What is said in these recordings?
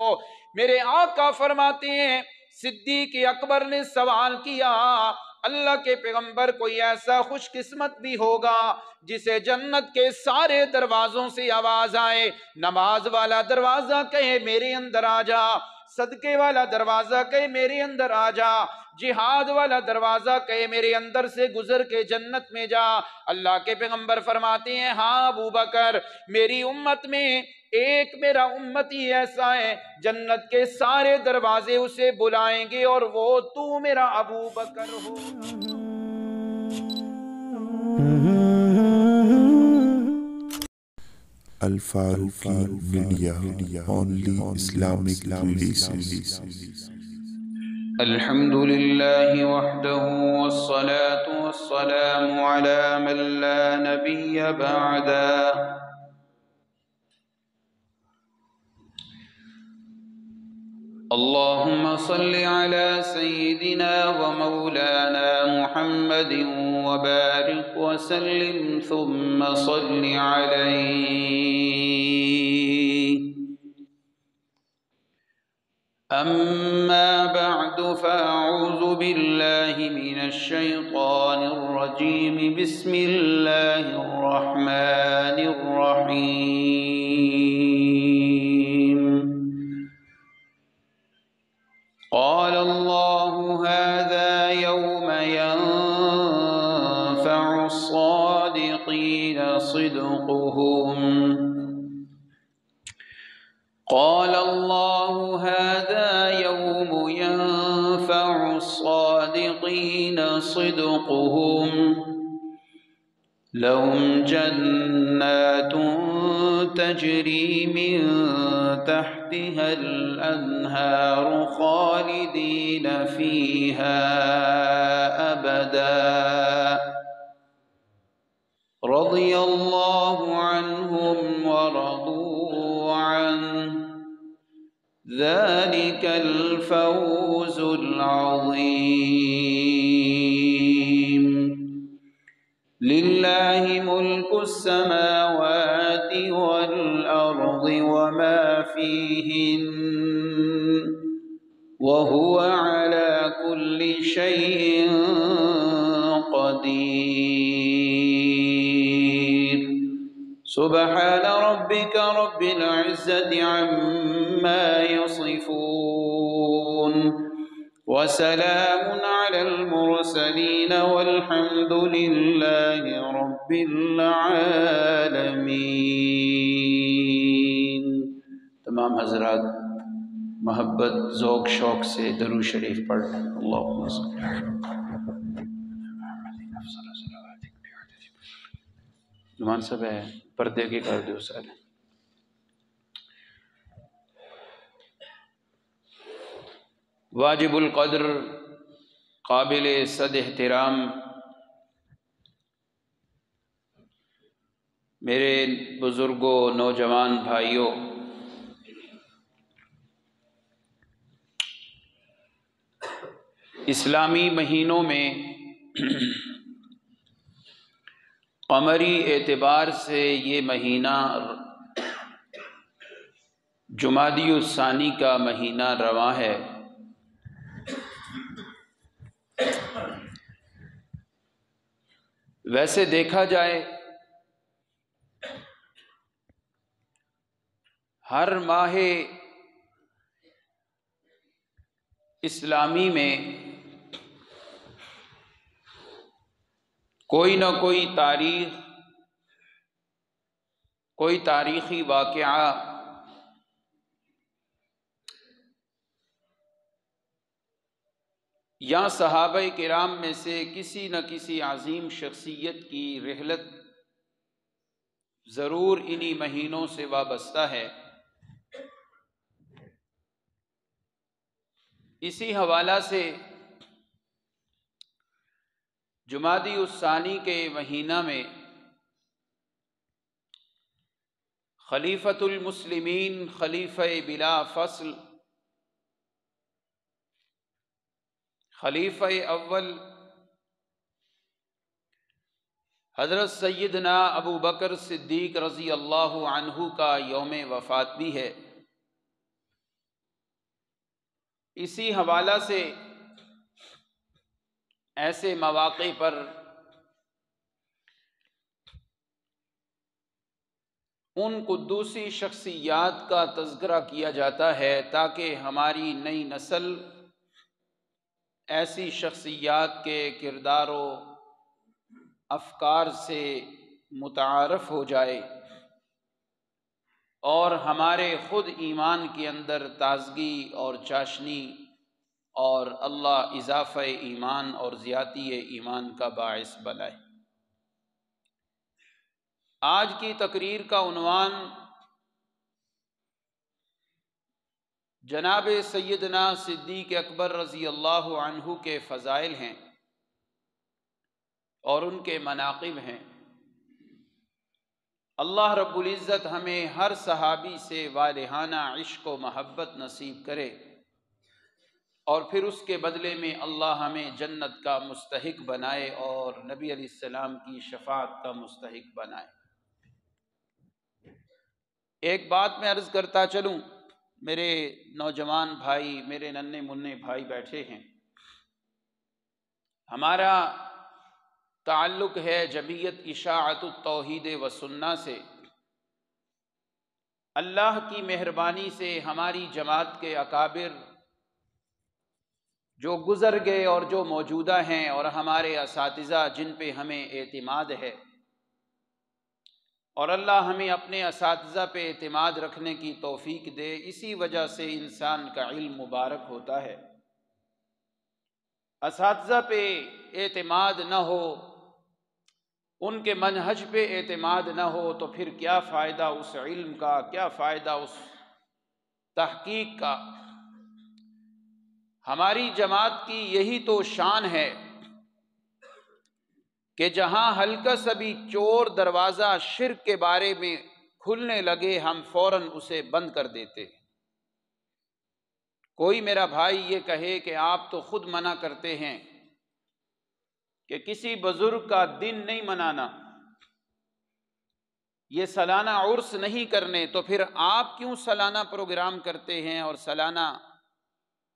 میرے آقا فرماتے ہیں صدیق اکبر نے سوال کیا اللہ کے پیغمبر کوئی ایسا خوش قسمت بھی ہوگا جسے جنت کے سارے دروازوں سے آواز آئے، نماز والا دروازہ کہے میرے اندر آ جا، صدقے والا دروازہ کہے میرے اندر آ جا، جہاد والا دروازہ کہے میرے اندر سے گزر کے جنت میں جا؟ اللہ کے پیغمبر فرماتے ہیں ہاں ابو بکر، میری امت میں ایک میرا امتی ایسا ہے جنت کے سارے دروازے اسے بلائیں گے اور وہ تو میرا ابو بکر ہو۔ Al-Faruqi media, only Islamic relations. الحمد لله وحده والصلاة والسلام على من لا نبي بعده۔ اللهم صل على سيدنا ومولانا محمد وبارك وسلم ثم صل عليه۔ أما بعد فأعوذ بالله من الشيطان الرجيم، بسم الله الرحمن الرحيم۔ قال الله هذا يوم ينفع الصادقين صدقهم، قال الله هذا يوم ينفع الصادقين صدقهم، لهم جنات تجري من تحتها الأنهار خالدين فيها أبدا، رضي الله عنهم ورضوا عنه، ذلك الفوز العظيم۔ لله ملك السماوات والأرض وما فيهن، وهو على كل شيء قدير۔ سبحان ربك رب العزة عما يصفون، وسلام على المرسلين والحمد لله رب العالمين۔ تمام حضرات محبت ذوق شوق سے درود شریف پڑھ لیں۔ اللہم صل نمان صاحب ہے پردے کی کر دو سارے۔ واجب القدر، قابل صد احترام میرے بزرگوں، نوجوان بھائیوں، اسلامی مہینوں میں قمری اعتبار سے یہ مہینہ جمادی الثانی کا مہینہ رواں ہے۔ ویسے دیکھا جائے ہر ماہ اسلامی میں کوئی نہ کوئی تاریخ، کوئی تاریخی واقعہ یا صحابہ کرام میں سے کسی نہ کسی عظیم شخصیت کی رحلت ضرور انہی مہینوں سے وابستہ ہے۔ اسی حوالہ سے جمادی الثانی کے مہینہ میں خلیفۃ المسلمین، خلیفہ بلا فصل، خلیفہ اول حضرت سیدنا ابو بکر صدیق رضی اللہ عنہ کا یوم وفات بھی ہے۔ اسی حوالہ سے ایسے مواقع پر ان قدوسی شخصیات کا تذکرہ کیا جاتا ہے تاکہ ہماری نئی نسل ایسی شخصیات کے کردار و افکار سے متعارف ہو جائے اور ہمارے خود ایمان کے اندر تازگی اور چاشنی اور اللہ اضافہ ایمان اور زیادتی ایمان کا باعث بنائے۔ آج کی تقریر کا عنوان جناب سیدنا صدیق اکبر رضی اللہ عنہ کے فضائل ہیں اور ان کے مناقب ہیں۔ اللہ رب العزت ہمیں ہر صحابی سے والہانہ عشق و محبت نصیب کرے اور پھر اس کے بدلے میں اللہ ہمیں جنت کا مستحق بنائے اور نبی علیہ السلام کی شفاعت کا مستحق بنائے۔ ایک بات میں عرض کرتا چلوں، میرے نوجوان بھائی، میرے ننھے منھے بھائی بیٹھے ہیں، ہمارا تعلق ہے جمعیت اشاعت التوحید و سنہ سے۔ اللہ کی مہربانی سے ہماری جماعت کے اکابر جو گزر گئے اور جو موجودہ ہیں اور ہمارے اساتذہ جن پہ ہمیں اعتماد ہے، اور اللہ ہمیں اپنے اساتذہ پہ اعتماد رکھنے کی توفیق دے، اسی وجہ سے انسان کا علم مبارک ہوتا ہے۔ اساتذہ پہ اعتماد نہ ہو، ان کے منہج پہ اعتماد نہ ہو تو پھر کیا فائدہ اس علم کا، کیا فائدہ اس تحقیق کا۔ ہماری جماعت کی یہی تو شان ہے کہ جہاں ہلکا سا بھی چور دروازہ شرک کے بارے میں کھلنے لگے ہم فوراً اسے بند کر دیتے۔ کوئی میرا بھائی یہ کہے کہ آپ تو خود منع کرتے ہیں کہ کسی بزرگ کا دن نہیں منانا، یہ سالانہ عرس نہیں کرنے، تو پھر آپ کیوں سالانہ پروگرام کرتے ہیں اور سالانہ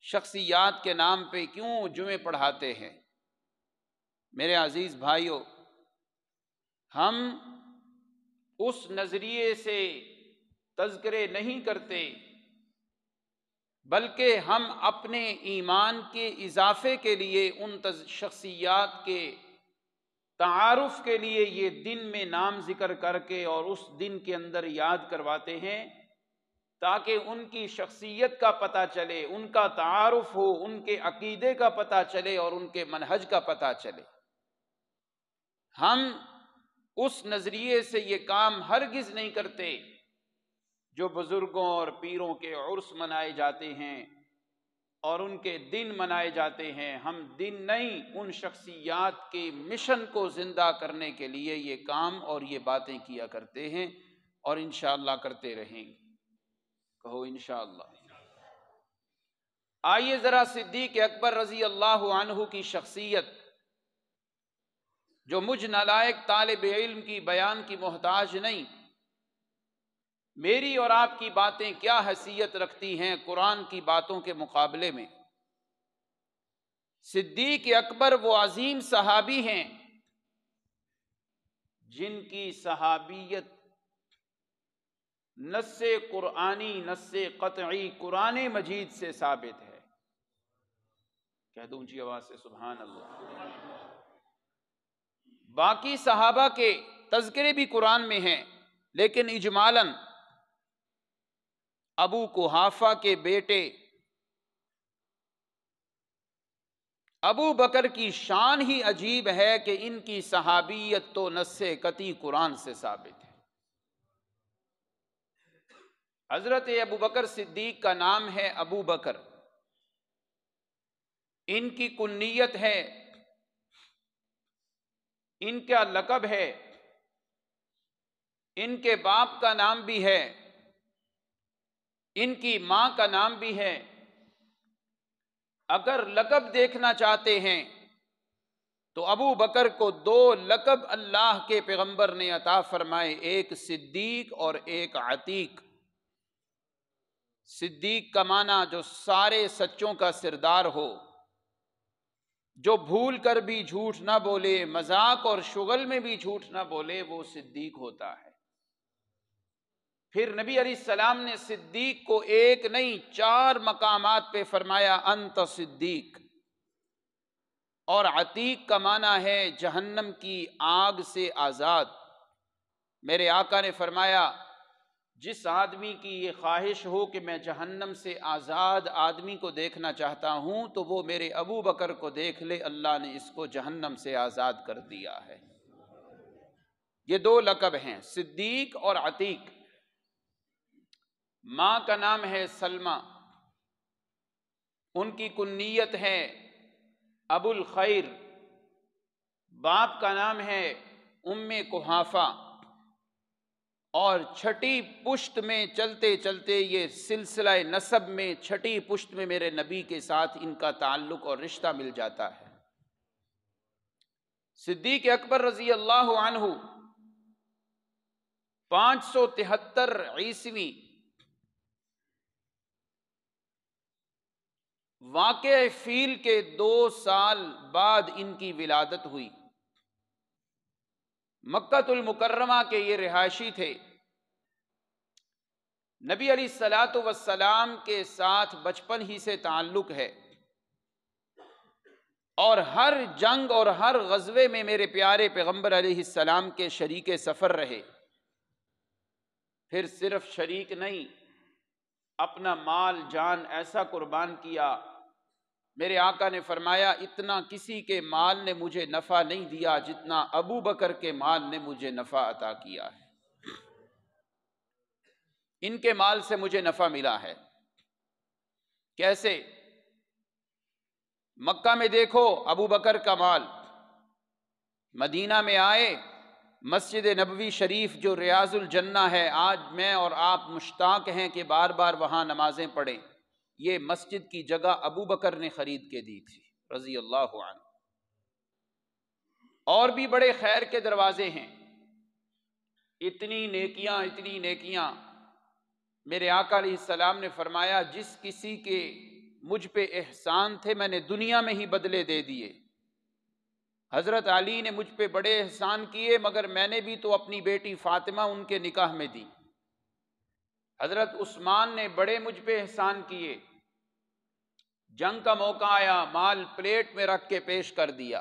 شخصیات کے نام پہ کیوں جمعے پڑھاتے ہیں؟ میرے عزیز بھائیو، ہم اس نظریے سے تذکرے نہیں کرتے، بلکہ ہم اپنے ایمان کے اضافے کے لیے ان شخصیات کے تعارف کے لیے یہ دن میں نام ذکر کر کے اور اس دن کے اندر یاد کرواتے ہیں تاکہ ان کی شخصیت کا پتہ چلے، ان کا تعارف ہو، ان کے عقیدے کا پتہ چلے اور ان کے منہج کا پتہ چلے۔ ہم اس نظریے سے یہ کام ہرگز نہیں کرتے جو بزرگوں اور پیروں کے عرس منائے جاتے ہیں اور ان کے دن منائے جاتے ہیں۔ ہم دن نہیں، ان شخصیات کے مشن کو زندہ کرنے کے لیے یہ کام اور یہ باتیں کیا کرتے ہیں اور انشاءاللہ کرتے رہیں گے۔ کہو انشاءاللہ۔ آئیے ذرا صدیق اکبر رضی اللہ عنہ کی شخصیت، جو مجھ نالائق طالب علم کی بیان کی محتاج نہیں، میری اور آپ کی باتیں کیا حیثیت رکھتی ہیں قرآن کی باتوں کے مقابلے میں۔ صدیق اکبر وہ عظیم صحابی ہیں جن کی صحابیت نص قرآنی، نص قطعی قرآن مجید سے ثابت ہے۔ کہہ دوں اونچی آواز سے سبحان اللہ۔ باقی صحابہ کے تذکرے بھی قرآن میں ہیں، لیکن اجمالاً ابو قحافہ کے بیٹے ابو بکر کی شان ہی عجیب ہے کہ ان کی صحابیت تو نص قطعی قرآن سے ثابت ہے۔ حضرت ابو بکر صدیق کا نام ہے ابو بکر، ان کی کنیت ہے، ان کا لقب ہے، ان کے باپ کا نام بھی ہے، ان کی ماں کا نام بھی ہے۔ اگر لقب دیکھنا چاہتے ہیں تو ابو بکر کو دو لقب اللہ کے پیغمبر نے عطا فرمائے، ایک صدیق اور ایک عتیق۔ صدیق کا معنی جو سارے سچوں کا سردار ہو، جو بھول کر بھی جھوٹ نہ بولے، مذاق اور شغل میں بھی جھوٹ نہ بولے، وہ صدیق ہوتا ہے۔ پھر نبی علیہ السلام نے صدیق کو ایک نہیں 4 مقامات پہ فرمایا انت صدیق۔ اور عتیق کا معنی ہے جہنم کی آگ سے آزاد۔ میرے آقا نے فرمایا جس آدمی کی یہ خواہش ہو کہ میں جہنم سے آزاد آدمی کو دیکھنا چاہتا ہوں تو وہ میرے ابو بکر کو دیکھ لے، اللہ نے اس کو جہنم سے آزاد کر دیا ہے۔ یہ 2 لقب ہیں، صدیق اور عتیق۔ ماں کا نام ہے سلمہ، ان کی کنیت ہے ابو الخیر، باپ کا نام ہے ام قحافہ، اور چھٹی پشت میں چلتے چلتے یہ سلسلہ نسب میں چھٹی پشت میں میرے نبی کے ساتھ ان کا تعلق اور رشتہ مل جاتا ہے۔ صدیق اکبر رضی اللہ عنہ 573 عیسوی واقع فیل کے 2 سال بعد ان کی ولادت ہوئی۔ مکہ المکرمہ کے یہ رہائشی تھے۔ نبی علیہ الصلاۃ والسلام کے ساتھ بچپن ہی سے تعلق ہے، اور ہر جنگ اور ہر غزوے میں میرے پیارے پیغمبر علیہ السلام کے شریک سفر رہے۔ پھر صرف شریک نہیں، اپنا مال جان ایسا قربان کیا، میرے آقا نے فرمایا اتنا کسی کے مال نے مجھے نفع نہیں دیا جتنا ابو بکر کے مال نے مجھے نفع عطا کیا ہے۔ ان کے مال سے مجھے نفع ملا ہے۔ کیسے؟ مکہ میں دیکھو ابو بکر کا مال، مدینہ میں آئے، مسجد نبوی شریف جو ریاض الجنہ ہے، آج میں اور آپ مشتاق ہیں کہ بار بار وہاں نمازیں پڑھیں، یہ مسجد کی جگہ ابو بکر نے خرید کے دی تھی رضی اللہ عنہ۔ اور بھی بڑے خیر کے دروازے ہیں، اتنی نیکیاں۔ میرے آقا علیہ السلام نے فرمایا جس کسی کے مجھ پہ احسان تھے میں نے دنیا میں ہی بدلے دے دیے۔ حضرت علی نے مجھ پہ بڑے احسان کیے، مگر میں نے بھی تو اپنی بیٹی فاطمہ ان کے نکاح میں دی۔ حضرت عثمان نے بڑے مجھ پہ احسان کیے، جنگ کا موقع آیا مال پلیٹ میں رکھ کے پیش کر دیا،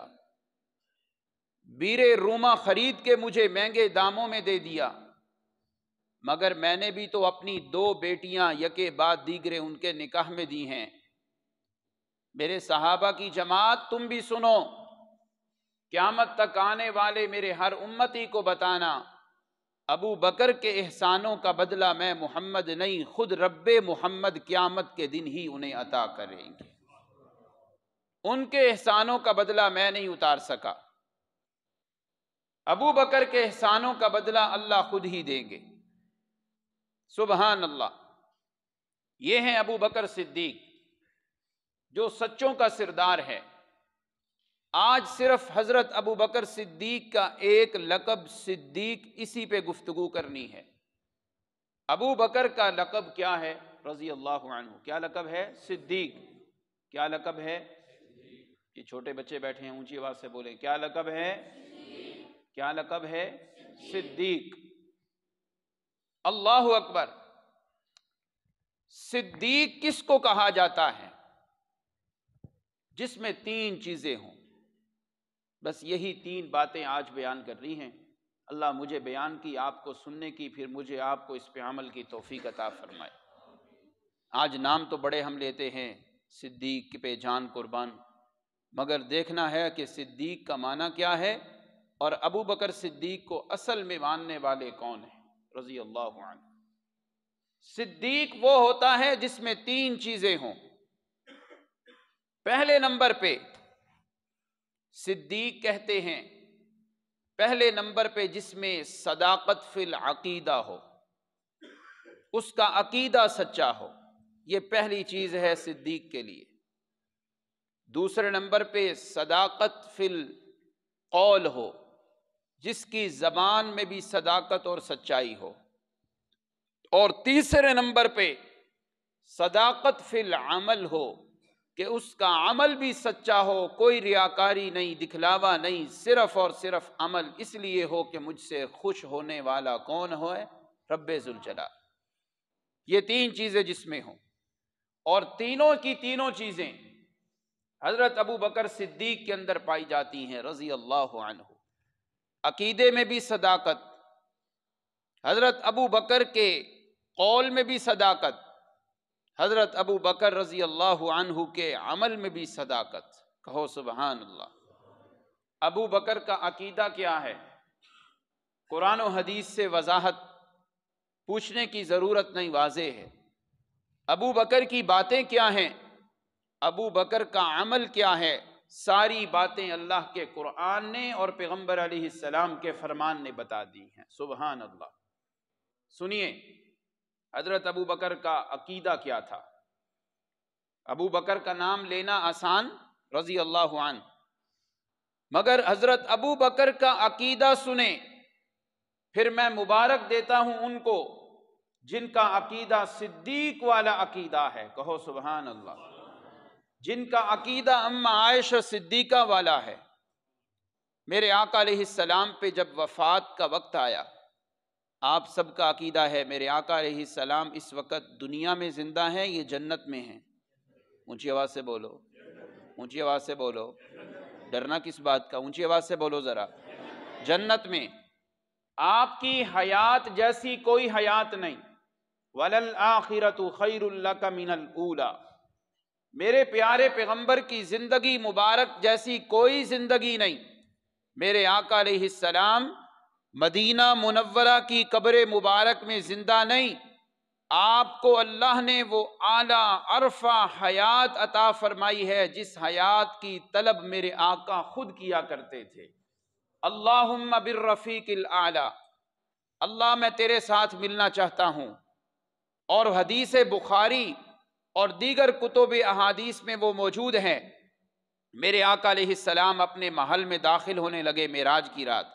بیر روما خرید کے مجھے مہنگے داموں میں دے دیا، مگر میں نے بھی تو اپنی 2 بیٹیاں یکے بعد دیگرے ان کے نکاح میں دی ہیں۔ میرے صحابہ کی جماعت تم بھی سنو، قیامت تک آنے والے میرے ہر امتی کو بتانا، ابو بکر کے احسانوں کا بدلہ میں محمد نہیں، خود رب محمد قیامت کے دن ہی انہیں عطا کریں گے۔ ان کے احسانوں کا بدلہ میں نہیں اتار سکا، ابو بکر کے احسانوں کا بدلہ اللہ خود ہی دیں گے۔ سبحان اللہ۔ یہ ہیں ابو بکر صدیق جو سچوں کا سردار ہے۔ آج صرف حضرت ابو بکر صدیق کا ایک لقب صدیق، اسی پہ گفتگو کرنی ہے۔ ابو بکر کا لقب کیا ہے رضی اللہ عنہ؟ کیا لقب ہے؟ صدیق۔ کیا لقب ہے؟ یہ چھوٹے بچے بیٹھے ہیں، اونچی آواز سے بولیں، کیا لقب ہے؟ کیا لقب ہے؟ صدیق۔ اللہ اکبر۔ صدیق کس کو کہا جاتا ہے؟ جس میں 3 چیزیں ہوں۔ بس یہی 3 باتیں آج بیان کر رہی ہیں۔ اللہ مجھے بیان کی، آپ کو سننے کی، پھر مجھے آپ کو اس پہ عمل کی توفیق عطا فرمائے۔ آج نام تو بڑے ہم لیتے ہیں، صدیق پہ جان قربان، مگر دیکھنا ہے کہ صدیق کا معنی کیا ہے، اور ابو بکر صدیق کو اصل میں ماننے والے کون ہیں رضی اللہ عنہ۔ صدیق وہ ہوتا ہے جس میں 3 چیزیں ہوں۔ پہلے نمبر پہ صدیق کہتے ہیں، پہلے نمبر پہ جس میں صداقت فی العقیدہ ہو، اس کا عقیدہ سچا ہو، یہ پہلی چیز ہے صدیق کے لیے۔ دوسرے نمبر پہ صداقت فی القول ہو، جس کی زبان میں بھی صداقت اور سچائی ہو، اور تیسرے نمبر پہ صداقت فی العمل ہو کہ اس کا عمل بھی سچا ہو، کوئی ریاکاری نہیں، دکھلاوا نہیں، صرف اور صرف عمل اس لیے ہو کہ مجھ سے خوش ہونے والا کون ہے؟ رب ذوالجلال۔ یہ تین چیزیں جس میں ہوں، اور تینوں کی تینوں چیزیں حضرت ابو بکر صدیق کے اندر پائی جاتی ہیں رضی اللہ عنہ۔ عقیدے میں بھی صداقت، حضرت ابو بکر کے قول میں بھی صداقت، حضرت ابو بکر رضی اللہ عنہ کے عمل میں بھی صداقت۔ کہو سبحان اللہ۔ ابو بکر کا عقیدہ کیا ہے؟ قرآن و حدیث سے وضاحت پوچھنے کی ضرورت نہیں، واضح ہے۔ ابو بکر کی باتیں کیا ہیں، ابو بکر کا عمل کیا ہے، ساری باتیں اللہ کے قرآن نے اور پیغمبر علیہ السلام کے فرمان نے بتا دی ہیں۔ سبحان اللہ۔ سنیے حضرت ابو بکر کا عقیدہ کیا تھا۔ ابو بکر کا نام لینا آسان، رضی اللہ عنہ، مگر حضرت ابو بکر کا عقیدہ سنیں، پھر میں مبارک دیتا ہوں ان کو جن کا عقیدہ صدیق والا عقیدہ ہے۔ کہو سبحان اللہ۔ جن کا عقیدہ اما عائشہ صدیقہ والا ہے۔ میرے آقا علیہ السلام پہ جب وفات کا وقت آیا، آپ سب کا عقیدہ ہے میرے آقا علیہ السلام اس وقت دنیا میں زندہ ہیں، یہ جنت میں ہیں؟ اونچی آواز سے بولو، اونچی آواز سے بولو، ڈرنا کس بات کا؟ اونچی آواز سے بولو ذرا۔ جنت میں۔ آپ کی حیات جیسی کوئی حیات نہیں۔ وَلَلْآخِرَةُ خَيْرٌ لَكَ مِنَ الْأُولَى۔ میرے پیارے پیغمبر کی زندگی مبارک جیسی کوئی زندگی نہیں۔ میرے آقا علیہ السلام مدینہ منورہ کی قبر مبارک میں زندہ نہیں، آپ کو اللہ نے وہ اعلیٰ عرفہ حیات عطا فرمائی ہے جس حیات کی طلب میرے آقا خود کیا کرتے تھے۔ اللہم بالرفیق الاعلی، اللہ میں تیرے ساتھ ملنا چاہتا ہوں۔ اور حدیث بخاری اور دیگر کتب احادیث میں وہ موجود ہیں۔ میرے آقا علیہ السلام اپنے محل میں داخل ہونے لگے معراج کی رات،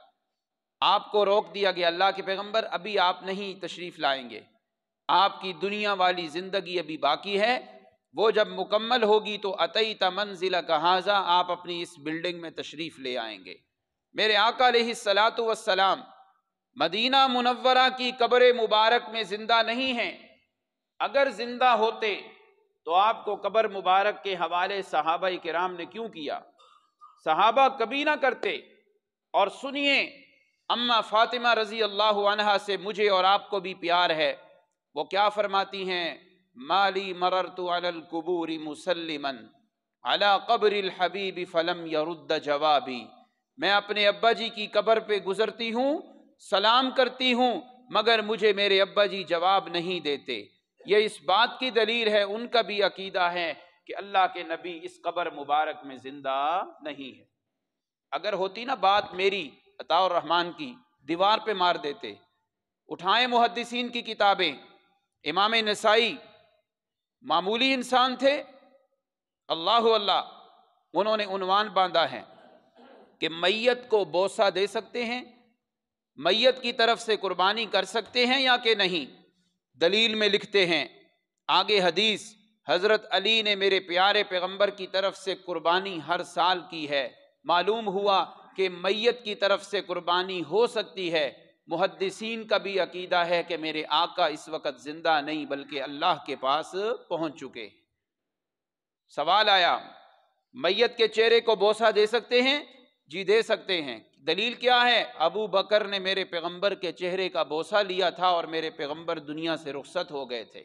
آپ کو روک دیا گیا، اللہ کے پیغمبر ابھی آپ نہیں تشریف لائیں گے، آپ کی دنیا والی زندگی ابھی باقی ہے، وہ جب مکمل ہوگی تو اتیت منزلک ھذا، آپ اپنی اس بلڈنگ میں تشریف لے آئیں گے۔ میرے آقا علیہ السلام مدینہ منورہ کی قبر مبارک میں زندہ نہیں ہیں۔ اگر زندہ ہوتے تو آپ کو قبر مبارک کے حوالے صحابہ کرام نے کیوں کیا؟ صحابہ کبھی نہ کرتے۔ اور سنیے اما فاطمہ رضی اللہ عنہا سے مجھے اور آپ کو بھی پیار ہے، وہ کیا فرماتی ہیں؟ مالی مررت علی القبور مسلما علی قبر الحبیب فلم یرد جوابی۔ میں اپنے ابا جی کی قبر پہ گزرتی ہوں، سلام کرتی ہوں، مگر مجھے میرے ابا جی جواب نہیں دیتے۔ یہ اس بات کی دلیل ہے، ان کا بھی عقیدہ ہے کہ اللہ کے نبی اس قبر مبارک میں زندہ نہیں ہے۔ اگر ہوتی نا بات میری عطا الرحمن کی، دیوار پہ مار دیتے۔ اٹھائیں محدثین کی کتابیں، امام نسائی معمولی انسان تھے، اللہ اللہ، انہوں نے عنوان باندھا ہے کہ میت کو بوسہ دے سکتے ہیں، میت کی طرف سے قربانی کر سکتے ہیں یا کہ نہیں؟ دلیل میں لکھتے ہیں، آگے حدیث، حضرت علی نے میرے پیارے پیغمبر کی طرف سے قربانی ہر سال کی ہے۔ معلوم ہوا کہ میت کی طرف سے قربانی ہو سکتی ہے۔ محدثین کا بھی عقیدہ ہے کہ میرے آقا اس وقت زندہ نہیں بلکہ اللہ کے پاس پہنچ چکے۔ سوال آیا، میت کے چہرے کو بوسہ دے سکتے ہیں؟ جی دے سکتے ہیں۔ دلیل کیا ہے؟ ابو بکر نے میرے پیغمبر کے چہرے کا بوسہ لیا تھا اور میرے پیغمبر دنیا سے رخصت ہو گئے تھے،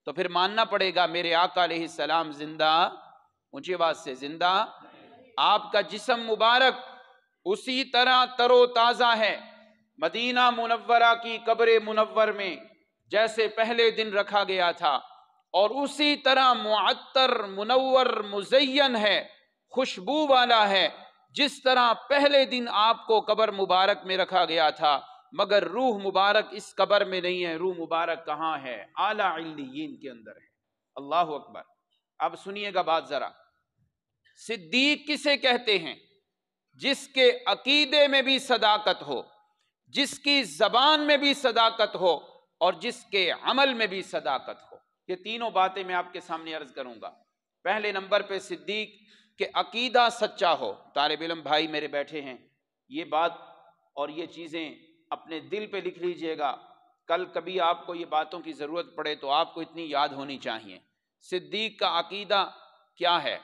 تو پھر ماننا پڑے گا میرے آقا علیہ السلام زندہ، اونچی آواز سے، زندہ۔ آپ کا جسم مبارک اسی طرح تر و تازہ ہے مدینہ منورہ کی قبر منور میں جیسے پہلے دن رکھا گیا تھا، اور اسی طرح معطر منور مزین ہے، خوشبو والا ہے جس طرح پہلے دن آپ کو قبر مبارک میں رکھا گیا تھا، مگر روح مبارک اس قبر میں نہیں ہے۔ روح مبارک کہاں ہے؟ اعلیٰ علیین کے اندر ہے۔ اللہ اکبر۔ اب سنیے گا بات ذرا، صدیق کسے کہتے ہیں؟ جس کے عقیدے میں بھی صداقت ہو، جس کی زبان میں بھی صداقت ہو، اور جس کے عمل میں بھی صداقت ہو۔ یہ تینوں باتیں میں آپ کے سامنے عرض کروں گا۔ پہلے نمبر پہ صدیق کہ عقیدہ سچا ہو۔ طالب علم بھائی میرے بیٹھے ہیں، یہ بات اور یہ چیزیں اپنے دل پہ لکھ لیجئے گا، کل کبھی آپ کو یہ باتوں کی ضرورت پڑے تو آپ کو اتنی یاد ہونی چاہیے۔ صدیق کا عقیدہ کیا ہے؟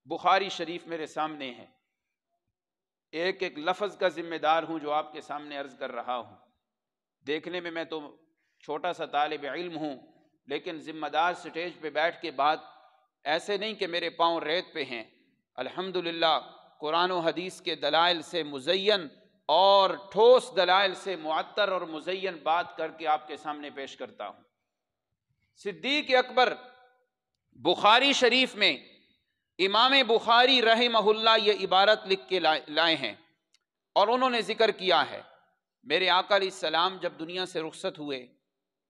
بخاری شریف میرے سامنے ہے، ایک ایک لفظ کا ذمہ دار ہوں جو آپ کے سامنے عرض کر رہا ہوں۔ دیکھنے میں تو چھوٹا سا طالب علم ہوں، لیکن ذمہ دار سٹیج پہ بیٹھ کے بات ایسے نہیں کہ میرے پاؤں ریت پہ ہیں، الحمدللہ قرآن و حدیث کے دلائل سے مزین اور ٹھوس دلائل سے معطر اور مزین بات کر کے آپ کے سامنے پیش کرتا ہوں۔ صدیق اکبر بخاری شریف میں امام بخاری رحمہ اللہ یہ عبارت لکھ کے لائے ہیں اور انہوں نے ذکر کیا ہے، میرے آقا علیہ السلام جب دنیا سے رخصت ہوئے،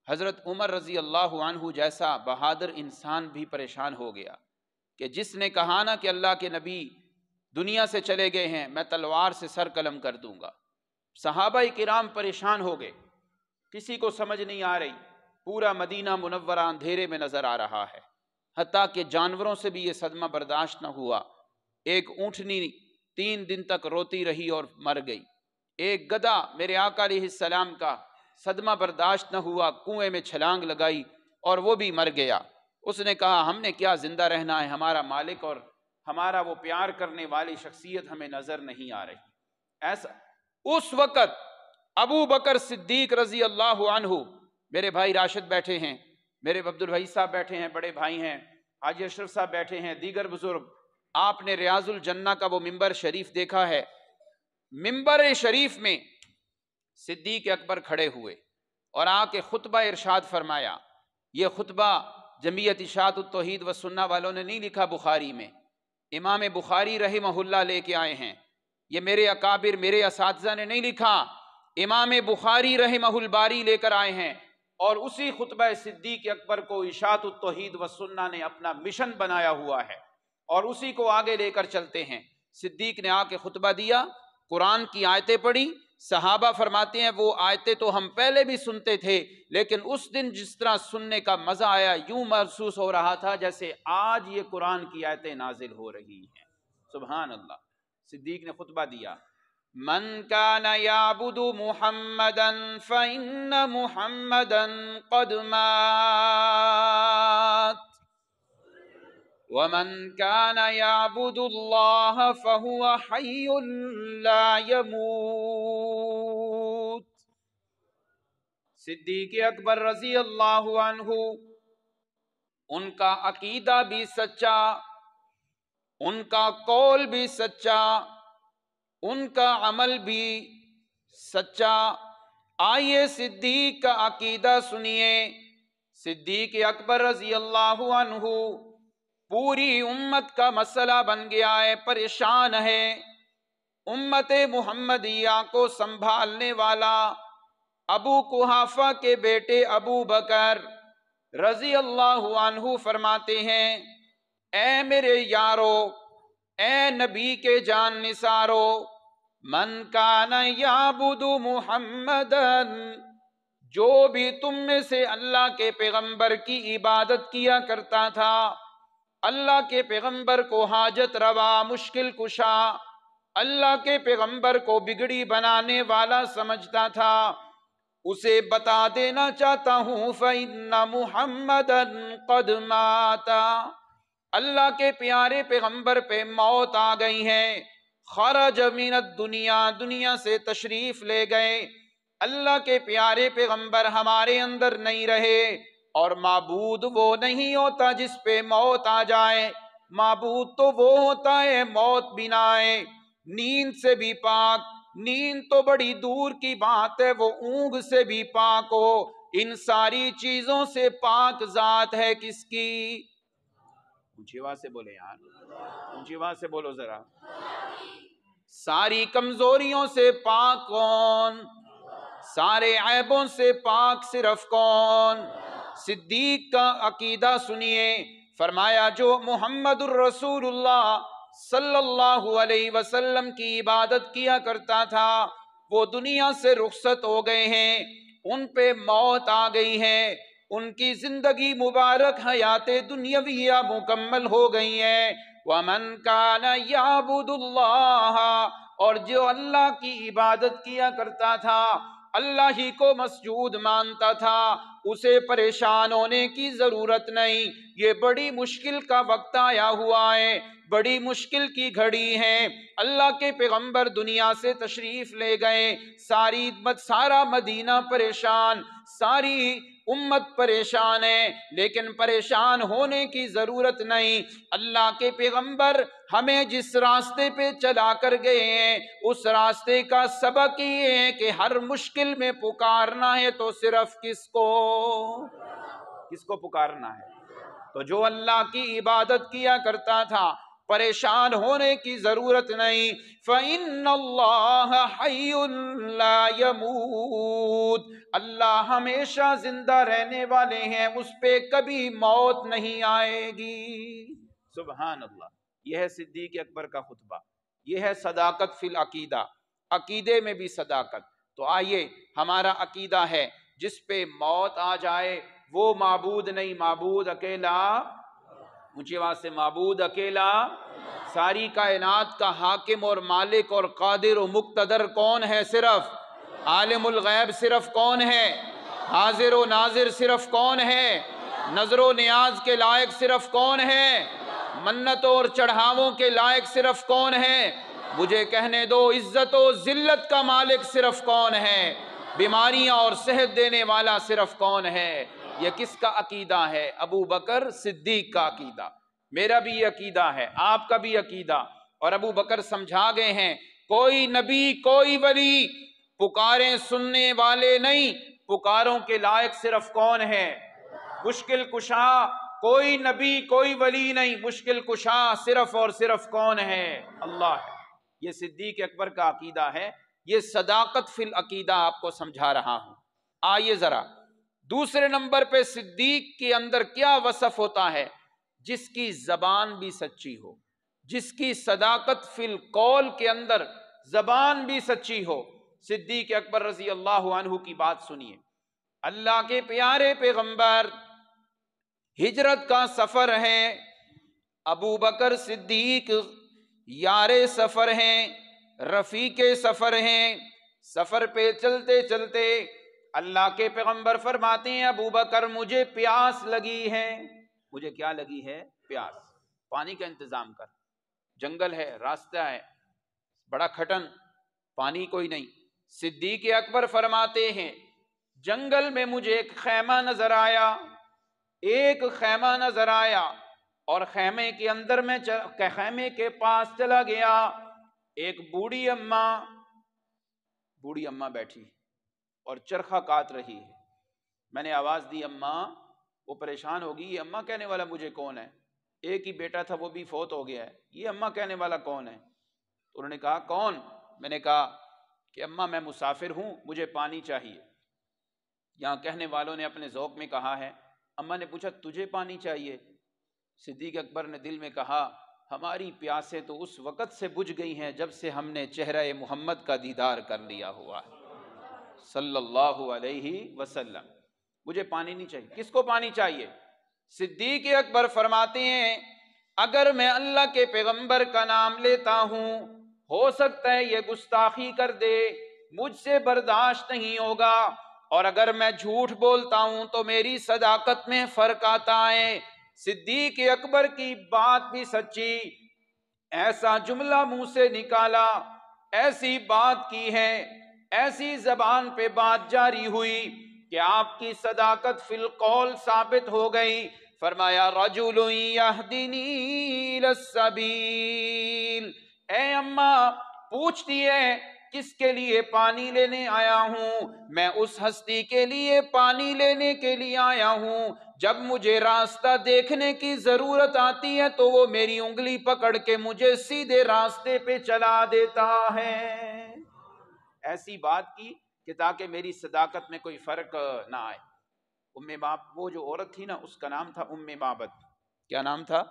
حضرت عمر رضی اللہ عنہ جیسا بہادر انسان بھی پریشان ہو گیا کہ جس نے کہا نا کہ اللہ کے نبی دنیا سے چلے گئے ہیں، میں تلوار سے سر قلم کر دوں گا۔ صحابہ کرام پریشان ہو گئے، کسی کو سمجھ نہیں آ رہی، پورا مدینہ منورہ اندھیرے میں نظر آ رہا ہے، حتیٰ کہ جانوروں سے بھی یہ صدمہ برداشت نہ ہوا۔ ایک اونٹنی 3 دن تک روتی رہی اور مر گئی، ایک گدھا میرے آقا علیہ السلام کا صدمہ برداشت نہ ہوا، کنویں میں چھلانگ لگائی اور وہ بھی مر گیا۔ اس نے کہا ہم نے کیا زندہ رہنا ہے، ہمارا مالک اور ہمارا وہ پیار کرنے والی شخصیت ہمیں نظر نہیں آ رہی۔ ایسا اس وقت ابو بکر صدیق رضی اللہ عنہ، میرے بھائی راشد بیٹھے ہیں، میرے عبد البھائی صاحب بیٹھے ہیں، بڑے بھائی ہیں، حاجی اشرف صاحب بیٹھے ہیں، دیگر بزرگ، آپ نے ریاض الجنہ کا وہ ممبر شریف دیکھا ہے، ممبر شریف میں صدیق اکبر کھڑے ہوئے اور آ کے خطبہ ارشاد فرمایا۔ یہ خطبہ جمعیت اشاعت التوحید و سنہ والوں نے نہیں لکھا، بخاری میں امام بخاری رحمہ اللہ لے کے آئے ہیں، یہ میرے اکابر میرے اساتذہ نے نہیں لکھا، امام بخاری رحمہ الباری لے کر آئے ہیں، اور اسی خطبہ صدیق اکبر کو اشاعت التوحید و سنہ نے اپنا مشن بنایا ہوا ہے اور اسی کو آگے لے کر چلتے ہیں۔ صدیق نے آ کے خطبہ دیا، قرآن کی آیتیں پڑھی، صحابہ فرماتے ہیں وہ آیتیں تو ہم پہلے بھی سنتے تھے، لیکن اس دن جس طرح سننے کا مزہ آیا، یوں محسوس ہو رہا تھا جیسے آج یہ قرآن کی آیتیں نازل ہو رہی ہیں۔ سبحان اللہ۔ صدیق نے خطبہ دیا، من کان یعبد محمدا فإن محمدا قد مات ومن كان يعبد الله فهو حي لا يموت۔ صدیق اکبر رضی اللہ عنہ، ان کا عقیدہ بھی سچا، ان کا قول بھی سچا، ان کا عمل بھی سچا۔ آئیے صدیق کا عقیدہ سنیے۔ صدیق اکبر رضی اللہ عنہ پوری امت کا مسئلہ بن گیا ہے، پریشان ہے، امت محمدیہ کو سنبھالنے والا ابو قحافہ کے بیٹے ابو بکر رضی اللہ عنہ فرماتے ہیں، اے میرے یارو، اے نبی کے جان نثارو، من کان یعبد محمدن، جو بھی تم میں سے اللہ کے پیغمبر کی عبادت کیا کرتا تھا، اللہ کے پیغمبر کو حاجت روا، مشکل کشا، اللہ کے پیغمبر کو بگڑی بنانے والا سمجھتا تھا، اسے بتا دینا چاہتا ہوں فَإِنَّ مُحَمَّدًا قَدْ مَاتَ، اللہ کے پیارے پیغمبر پہ موت آ گئی ہے، خرج من الدنیا، دنیا سے تشریف لے گئے، اللہ کے پیارے پیغمبر ہمارے اندر نہیں رہے، اور معبود وہ نہیں ہوتا جس پہ موت آ جائے، معبود تو وہ ہوتا ہے موت بھی نہ آئے، نیند سے بھی پاک، نیند تو بڑی دور کی بات ہے، وہ اونگ سے بھی پاک ہو، ان ساری چیزوں سے پاک ذات ہے کس کی؟ اونچی آواز سے بولے یار، اونچی آواز سے بولو ذرا۔ ساری کمزوریوں سے پاک کون؟ سارے عیبوں سے پاک صرف کون؟ صدیق کا عقیدہ سنیے، فرمایا جو محمد الرسول اللہ صلی اللہ علیہ وسلم کی عبادت کیا کرتا تھا وہ دنیا سے رخصت ہو گئے ہیں، ان پہ موت آ گئی ہے، ان کی زندگی مبارک حیات دنیاویہ مکمل ہو گئی ہے۔ وَمَنْ كَانَ يَعْبُدُ اللَّهَ، اور جو اللہ کی عبادت کیا کرتا تھا، اللہ ہی کو مسجود مانتا تھا، اسے پریشان ہونے کی ضرورت نہیں۔ یہ بڑی مشکل کا وقت آیا ہوا ہے، بڑی مشکل کی گھڑی ہے۔ اللہ کے پیغمبر دنیا سے تشریف لے گئے، سارا مدینہ پریشان، ساری امت پریشان ہے، لیکن پریشان ہونے کی ضرورت نہیں۔ اللہ کے پیغمبر ہمیں جس راستے پہ چلا کر گئے ہیں، اس راستے کا سبق یہ ہے کہ ہر مشکل میں پکارنا ہے تو صرف کس کو پکارنا ہے؟ تو جو اللہ کی عبادت کیا کرتا تھا، پریشان ہونے کی ضرورت نہیں۔ فَإِنَّ اللَّهَ حَيٌّ لَا يَمُوتُ، اللہ ہمیشہ زندہ رہنے والے ہیں، اس پہ کبھی موت نہیں آئے گی۔ سبحان اللہ۔ یہ ہے صدیق اکبر کا خطبہ، یہ ہے صداقت فی العقیدہ، عقیدے میں بھی صداقت۔ تو آئیے، ہمارا عقیدہ ہے جس پہ موت آ جائے وہ معبود نہیں، معبود اکیلا، اونچی آواز سے، معبود اکیلا، ساری کائنات کا حاکم اور مالک اور قادر و مقتدر کون ہے؟ صرف عالم الغیب۔ صرف کون ہے؟ حاضر و ناظر۔ صرف کون ہے؟ نظر و نیاز کے لائق صرف کون ہے؟ منتوں اور چڑھاووں کے لائق صرف کون ہے؟ مجھے کہنے دو، عزت و ذلت کا مالک صرف کون ہے؟ بیماریاں اور صحت دینے والا صرف کون ہے؟ یہ کس کا عقیدہ ہے؟ ابو بکر صدیق کا عقیدہ۔ میرا بھی یہ عقیدہ ہے، آپ کا بھی عقیدہ۔ اور ابو بکر سمجھا گئے ہیں، کوئی نبی، کوئی ولی پکاریں سننے والے نہیں، پکاروں کے لائق صرف کون ہے؟ مشکل کشا۔ کوئی نبی، کوئی ولی نہیں، مشکل کشا صرف اور صرف کون ہے؟ اللہ ہے۔ یہ صدیق اکبر کا عقیدہ ہے، یہ صداقت فی العقیدہ آپ کو سمجھا رہا ہوں۔ آئیے ذرا دوسرے نمبر پہ صدیق کے اندر کیا وصف ہوتا ہے؟ جس کی زبان بھی سچی ہو، جس کی صداقت فی القول کے اندر زبان بھی سچی ہو۔ صدیق اکبر رضی اللہ عنہ کی بات سنیے۔ اللہ کے پیارے پیغمبر، ہجرت کا سفر ہے، ابو بکر صدیق یار سفر ہیں، رفیق سفر ہیں۔ سفر پہ چلتے چلتے اللہ کے پیغمبر فرماتے ہیں، ابو بکر مجھے پیاس لگی ہے۔ مجھے کیا لگی ہے؟ پیاس۔ پانی کا انتظام کر، جنگل ہے، راستہ ہے بڑا کھٹن، پانی کوئی نہیں۔ صدیق اکبر فرماتے ہیں، جنگل میں مجھے ایک خیمہ نظر آیا، ایک خیمہ نظر آیا، اور خیمے کے اندر میں خیمے کے پاس چلا گیا۔ ایک بوڑھی اماں بیٹھی اور چرخہ کاٹ رہی ہے۔ میں نے آواز دی، اماں۔ وہ پریشان ہوگی، یہ اماں کہنے والا مجھے کون ہے؟ ایک ہی بیٹا تھا، وہ بھی فوت ہو گیا ہے، یہ اماں کہنے والا کون ہے؟ تو انہوں نے کہا، کون؟ میں نے کہا کہ اماں میں مسافر ہوں، مجھے پانی چاہیے۔ یہاں کہنے والوں نے اپنے ذوق میں کہا ہے۔ اماں نے پوچھا، تجھے پانی چاہیے؟ صدیق اکبر نے دل میں کہا، ہماری پیاسیں تو اس وقت سے بجھ گئی ہیں جب سے ہم نے چہرہ محمد کا دیدار کر لیا ہوا ہے صلی اللہ علیہ وسلم۔ مجھے پانی نہیں چاہیے۔ کس کو پانی چاہیے؟ صدیق اکبر فرماتے ہیں، اگر میں اللہ کے پیغمبر کا نام لیتا ہوں، ہو سکتا ہے یہ گستاخی کر دے، مجھ سے برداشت نہیں ہوگا، اور اگر میں جھوٹ بولتا ہوں تو میری صداقت میں فرق آتا ہے۔ صدیق اکبر کی بات بھی سچی، ایسا جملہ منہ سے نکالا، ایسی بات کی ہے، ایسی زبان پہ بات جاری ہوئی کہ آپ کی صداقت فی القول ثابت ہو گئی۔ فرمایا، رجل یہدینی الی السبیل، اے اماں پوچھتی ہے کس کے لیے پانی لینے آیا ہوں؟ میں اس ہستی کے لیے پانی لینے کے لیے آیا ہوں، جب مجھے راستہ دیکھنے کی ضرورت آتی ہے تو وہ میری انگلی پکڑ کے مجھے سیدھے راستے پہ چلا دیتا ہے۔ ایسی بات کی کہ تاکہ میری صداقت میں کوئی فرق نہ آئے۔ وہ جو عورت تھی نا، اس کا نام تھا ام معبد۔ کیا نام تھا؟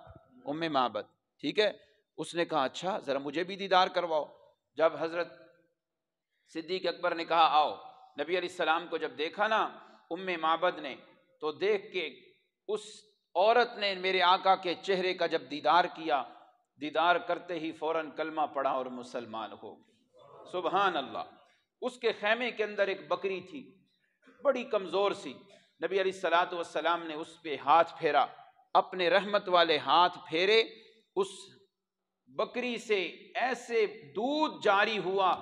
ام معبد، ٹھیک ہے۔ اس نے کہا، اچھا ذرا مجھے بھی دیدار کرواؤ۔ جب حضرت صدیق اکبر نے کہا آؤ، نبی علیہ السلام کو جب دیکھا نا ام معبد نے، تو دیکھ کے اس عورت نے میرے آقا کے چہرے کا جب دیدار کیا، دیدار کرتے ہی فوراً کلمہ پڑھا اور مسلمان ہو گئی۔ سبحان اللہ۔ اس کے خیمے کے اندر ایک بکری تھی، بڑی کمزور سی۔ نبی علیہ الصلوۃ والسلام نے اس پہ ہاتھ پھیرا، اپنے رحمت والے ہاتھ پھیرے، اس بکری سے ایسے دودھ جاری ہوا۔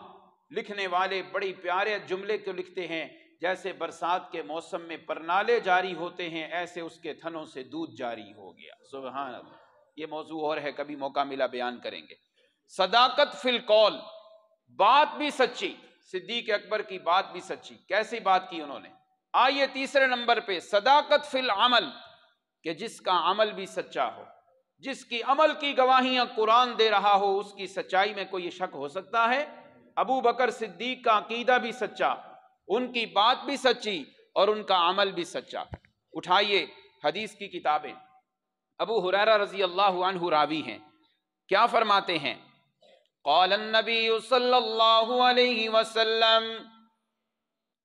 لکھنے والے بڑی پیارے جملے کو لکھتے ہیں، جیسے برسات کے موسم میں پرنالے جاری ہوتے ہیں، ایسے اس کے تھنوں سے دودھ جاری ہو گیا۔ سبحان اللہ۔ یہ موضوع اور ہے، کبھی موقع ملا بیان کریں گے۔ صداقت فی القول، بات بھی سچی، صدیق اکبر کی بات بھی سچی۔ کیسی بات کی انہوں نے؟ آئیے تیسرے نمبر پہ، صداقت فی العمل، کہ جس کا عمل بھی سچا ہو، جس کی عمل کی گواہیاں قرآن دے رہا ہو، اس کی سچائی میں کوئی شک ہو سکتا ہے؟ ابو بکر صدیق کا عقیدہ بھی سچا، ان کی بات بھی سچی اور ان کا عمل بھی سچا۔ اٹھائیے حدیث کی کتابیں، ابو ہریرہ رضی اللہ عنہ راوی ہیں، کیا فرماتے ہیں؟ قال النبی صلی اللہ علیہ وسلم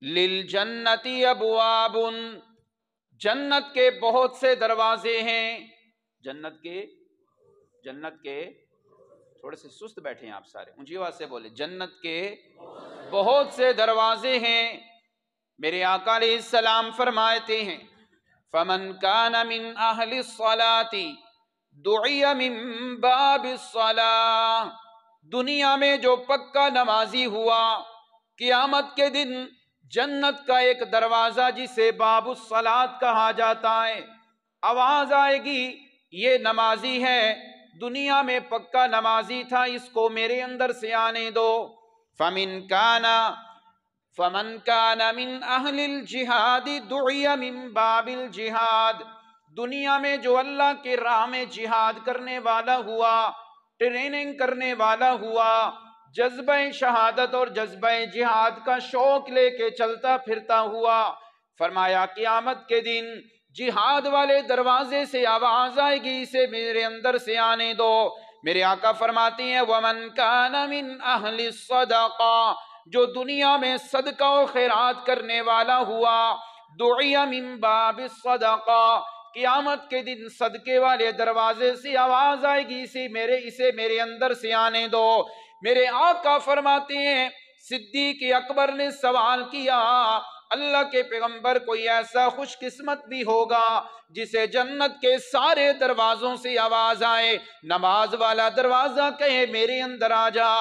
للجنت ابواب، جنت کے بہت سے دروازے ہیں۔ جنت کے تھوڑے سے سست بیٹھے ہیں آپ سارے، اونچی آواز سے بولے، جنت کے بہت سے دروازے ہیں۔ میرے آقا علیہ السلام فرماتے ہیں فمن کان من اہل الصلاۃ دعی من باب الصلاۃ، دنیا میں جو پکا نمازی ہوا، قیامت کے دن جنت کا ایک دروازہ جسے باب الصلاۃ کہا جاتا ہے، آواز آئے گی یہ نمازی ہے، دنیا میں پکا نمازی تھا، اس کو میرے اندر سے آنے دو۔ فمن کان من اہل الجہاد دعی من باب الجہاد، دنیا میں جو اللہ کے راہ میں جہاد کرنے والا ہوا، ٹریننگ کرنے والا ہوا، جذبہ شہادت اور جذبہ جہاد کا شوق لے کے چلتا پھرتا ہوا، فرمایا قیامت کے دن جہاد والے دروازے سے آواز آئے گی اسے میرے اندر سے آنے دو۔ میرے آقا فرماتے ہیں ومن کان من اہل الصدقہ، جو دنیا میں صدقہ و خیرات کرنے والا ہوا، دعی من باب الصدقہ، قیامت کے دن صدقے والے دروازے سے آواز آئے گی اسے میرے اندر سے آنے دو۔ میرے آقا فرماتے ہیں صدیق اکبر نے سوال کیا، اللہ کے پیغمبر کوئی ایسا خوش قسمت بھی ہوگا جسے جنت کے سارے دروازوں سے آواز آئے، نماز والا دروازہ کہے میرے اندر آ جا،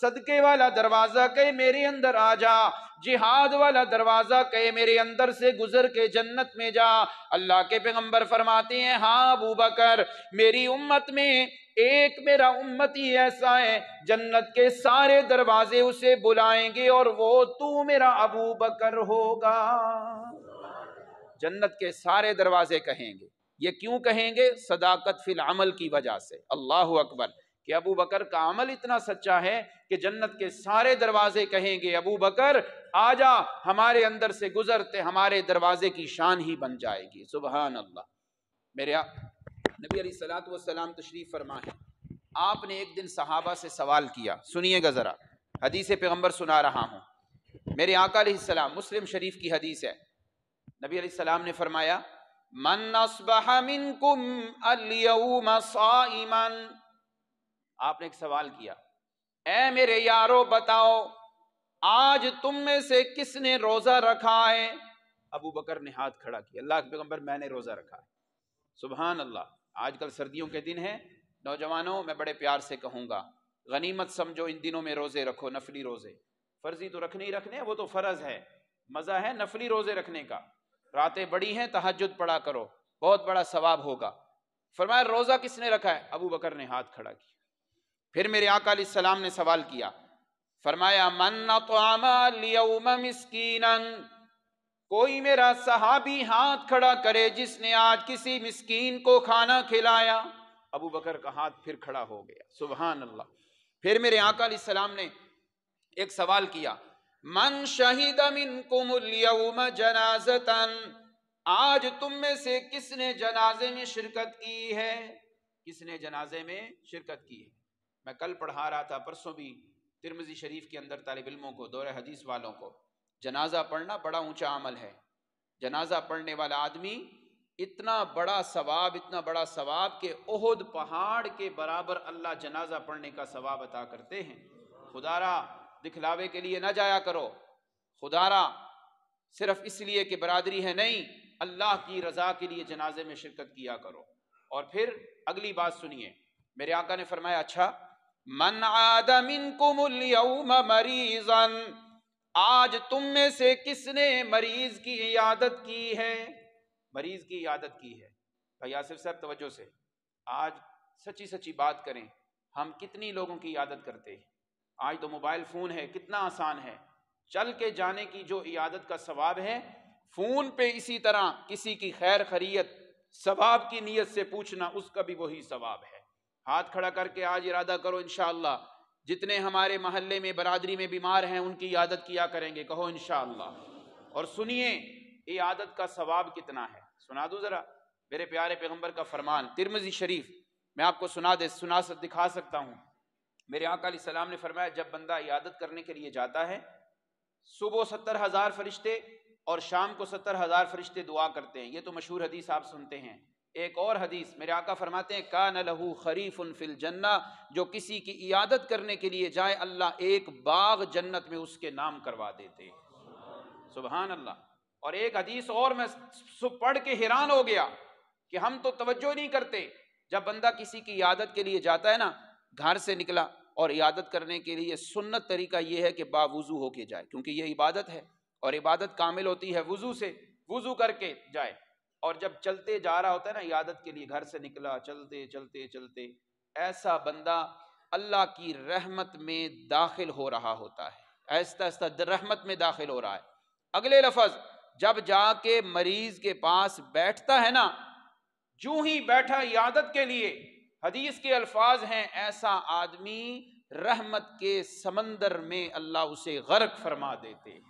صدقے والا دروازہ کہے میرے اندر آ جا، جہاد والا دروازہ کہے میرے اندر سے گزر کے جنت میں جا؟ اللہ کے پیغمبر فرماتے ہیں ہاں ابو بکر، میری امت میں ایک میرا امتی ایسا ہے جنت کے سارے دروازے اسے بلائیں گے اور وہ تو میرا ابو بکر ہوگا۔ جنت کے سارے دروازے کہیں گے۔ یہ کیوں کہیں گے؟ صداقت فی العمل کی وجہ سے۔ اللہ اکبر، کہ ابو بکر کا عمل اتنا سچا ہے کہ جنت کے سارے دروازے کہیں گے ابو بکر آ جا، ہمارے اندر سے گزرتے ہمارے دروازے کی شان ہی بن جائے گی۔ سبحان اللہ۔ میرے نبی علیہ الصلوۃ والسلام تشریف فرما ہے، آپ نے ایک دن صحابہ سے سوال کیا، سنیے گا ذرا، حدیث پیغمبر سنا رہا ہوں۔ میرے آقا علیہ السلام، مسلم شریف کی حدیث ہے، نبی علیہ السلام نے فرمایا من اصبح منکم اليوم صائما، آپ نے ایک سوال کیا، اے میرے یارو بتاؤ آج تم میں سے کس نے روزہ رکھا ہے؟ ابو بکر نے ہاتھ کھڑا کیا، اللہ کے پیغمبر میں نے روزہ رکھا ہے۔ سبحان اللہ۔ آج کل سردیوں کے دن ہیں، نوجوانوں میں بڑے پیار سے کہوں گا غنیمت سمجھو ان دنوں میں روزے رکھو، نفلی روزے، فرضی تو رکھنے ہی رکھنے، وہ تو فرض ہے، مزہ ہے نفلی روزے رکھنے کا، راتیں بڑی ہیں تہجد پڑھا کرو، بہت بڑا ثواب ہوگا۔ فرمایا روزہ کس نے رکھا ہے؟ ابو بکر نے ہاتھ کھڑا کیا۔ پھر میرے آقا علیہ السلام نے سوال کیا، فرمایا من اطعم اليوم مسکینا، کوئی میرا صحابی ہاتھ کھڑا کرے جس نے آج کسی مسکین کو کھانا کھلایا۔ ابو بکر کا ہاتھ پھر کھڑا ہو گیا۔ سبحان اللہ۔ پھر میرے آقا علیہ السلام نے ایک سوال کیا، من شہد منکم اليوم جنازتا، آج تم میں سے کس نے جنازے میں شرکت کی ہے؟ کس نے جنازے میں شرکت کی ہے؟ میں کل پڑھا رہا تھا، پرسوں بھی ترمذی شریف کے اندر طالب علموں کو، دور حدیث والوں کو، جنازہ پڑھنا بڑا اونچا عمل ہے۔ جنازہ پڑھنے والا آدمی اتنا بڑا ثواب کہ احد پہاڑ کے برابر اللہ جنازہ پڑھنے کا ثواب عطا کرتے ہیں۔ خدا را دکھلاوے کے لیے نہ جایا کرو، خدا را صرف اس لیے کہ برادری ہے، نہیں، اللہ کی رضا کے لیے جنازے میں شرکت کیا کرو۔ اور پھر اگلی بات سنیے، میرے آقا نے فرمایا اچھا، من عاد منکم اليوم مریضا، آج تم میں سے کس نے مریض کی عیادت کی ہے؟ مریض کی عیادت کی ہے۔ بھائی آصف صاحب توجہ سے، آج سچی سچی بات کریں، ہم کتنی لوگوں کی عیادت کرتے ہیں؟ آج تو موبائل فون ہے، کتنا آسان ہے، چل کے جانے کی جو عیادت کا ثواب ہے، فون پہ اسی طرح کسی کی خیر خیریت ثواب کی نیت سے پوچھنا، اس کا بھی وہی ثواب ہے۔ ہاتھ کھڑا کر کے آج ارادہ کرو انشاءاللہ جتنے ہمارے محلے میں برادری میں بیمار ہیں ان کی عیادت کیا کریں گے، کہو انشاءاللہ۔ اور سنیے عیادت کا ثواب کتنا ہے، سنا دوں ذرا میرے پیارے پیغمبر کا فرمان، ترمذی شریف، میں آپ کو دکھا سکتا ہوں۔ میرے آقا علیہ السلام نے فرمایا جب بندہ عیادت کرنے کے لیے جاتا ہے، صبح 70,000 فرشتے اور شام کو 70,000 فرشتے دعا کرتے ہیں، یہ تو مشہور حدیث آپ سنتے ہیں۔ ایک اور حدیث میرے آقا فرماتے ہیں کان لہ خریف فی الجنہ، جو کسی کی عیادت کرنے کے لیے جائے اللہ ایک باغ جنت میں اس کے نام کروا دیتے ہیں۔ سبحان اللہ۔ اور ایک حدیث اور میں پڑھ کے حیران ہو گیا کہ ہم تو توجہ نہیں کرتے، جب بندہ کسی کی عیادت کے لیے جاتا ہے نا، گھر سے نکلا اور عیادت کرنے کے لیے سنت طریقہ یہ ہے کہ باوضو ہو کے جائے، کیونکہ یہ عبادت ہے اور عبادت کامل ہوتی ہے وضو سے، وضو کر کے جائے۔ اور جب چلتے جا رہا ہوتا ہے نا عیادت کے لیے، گھر سے نکلا چلتے چلتے چلتے، ایسا بندہ اللہ کی رحمت میں داخل ہو رہا ہوتا ہے، آہستہ آہستہ رحمت میں داخل ہو رہا ہے۔ اگلے لفظ جب جا کے مریض کے پاس بیٹھتا ہے نا، جو ہی بیٹھا عیادت کے لیے، حدیث کے الفاظ ہیں ایسا آدمی رحمت کے سمندر میں اللہ اسے غرق فرما دیتے ہیں۔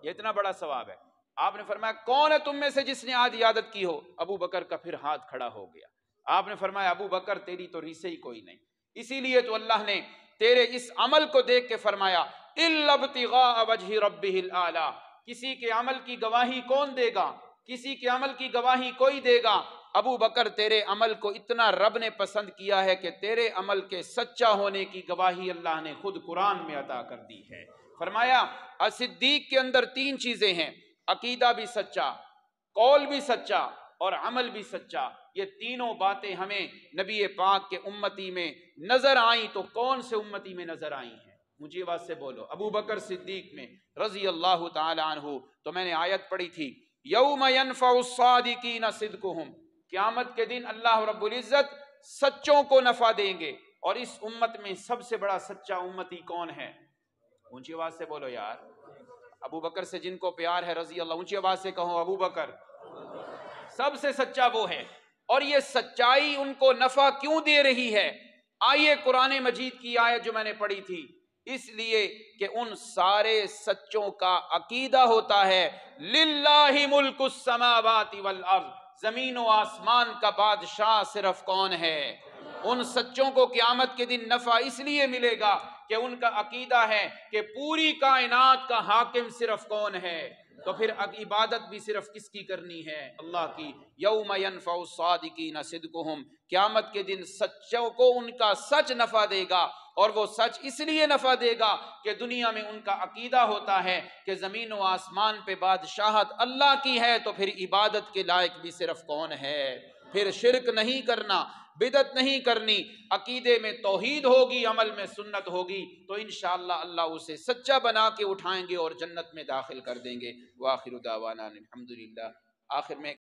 یہ اتنا بڑا ثواب ہے۔ آپ نے فرمایا کون ہے تم میں سے جس نے آج عیادت کی ہو؟ ابو بکر کا پھر ہاتھ کھڑا ہو گیا۔ آپ نے فرمایا ابو بکر تیری تو ریسے ہی کوئی نہیں، اسی لیے تو اللہ نے تیرے اس عمل کو دیکھ کے فرمایا الا ابتغاء وجہ ربہ الاعلی، کسی کے عمل کی گواہی کون دے گا؟ کسی کے عمل کی گواہی کوئی دے گا؟ ابو بکر تیرے عمل کو اتنا رب نے پسند کیا ہے کہ تیرے عمل کے سچا ہونے کی گواہی اللہ نے خود قرآن میں عطا کر دی ہے۔ فرمایا صدیق کے اندر 3 چیزیں ہیں، عقیدہ بھی سچا، قول بھی سچا اور عمل بھی سچا۔ یہ تینوں باتیں ہمیں نبی پاک کے امتی میں نظر آئیں تو کون سے امتی میں نظر آئی ہیں؟ مجھے بات سے بولو۔ ابو بکر صدیق میں رضی اللہ تعالی عنہ، تو میں نے آیت پڑھی تھی یوم ینفع الصادقین صدقہم، قیامت کے دن اللہ رب العزت سچوں کو نفع دیں گے۔ اور اس امت میں سب سے بڑا سچا امتی کون ہے؟ اونچی آواز سے بولو یار۔ ابو بکر سے جن کو پیار ہے رضی اللہ، اونچی آواز سے کہو ابو بکر سب سے سچا وہ ہے۔ اور یہ سچائی ان کو نفع کیوں دے رہی ہے؟ آئیے قرآن مجید کی آیت جو میں نے پڑھی تھی، اس لیے کہ ان سارے سچوں کا عقیدہ ہوتا ہے للہ ملک السماوات والارض، زمین و آسمان کا بادشاہ صرف کون ہے؟ ان سچوں کو قیامت کے دن نفع اس لیے ملے گا کہ ان کا عقیدہ ہے کہ پوری کائنات کا حاکم صرف کون ہے۔ تو پھر عبادت بھی صرف کس کی کرنی ہے؟ اللہ کی۔ یوم ینفع الصادقین صدقہم، قیامت کے دن سچوں کو ان کا سچ نفع دے گا، اور وہ سچ اس لیے نفع دے گا کہ دنیا میں ان کا عقیدہ ہوتا ہے کہ زمین و آسمان پہ بادشاہت اللہ کی ہے، تو پھر عبادت کے لائق بھی صرف کون ہے؟ پھر شرک نہیں کرنا، بدعت نہیں کرنی، عقیدے میں توحید ہوگی، عمل میں سنت ہوگی، تو انشاءاللہ اللہ اسے سچا بنا کے اٹھائیں گے اور جنت میں داخل کر دیں گے۔ وآخر دعوانا الحمدللہ۔ آخر میں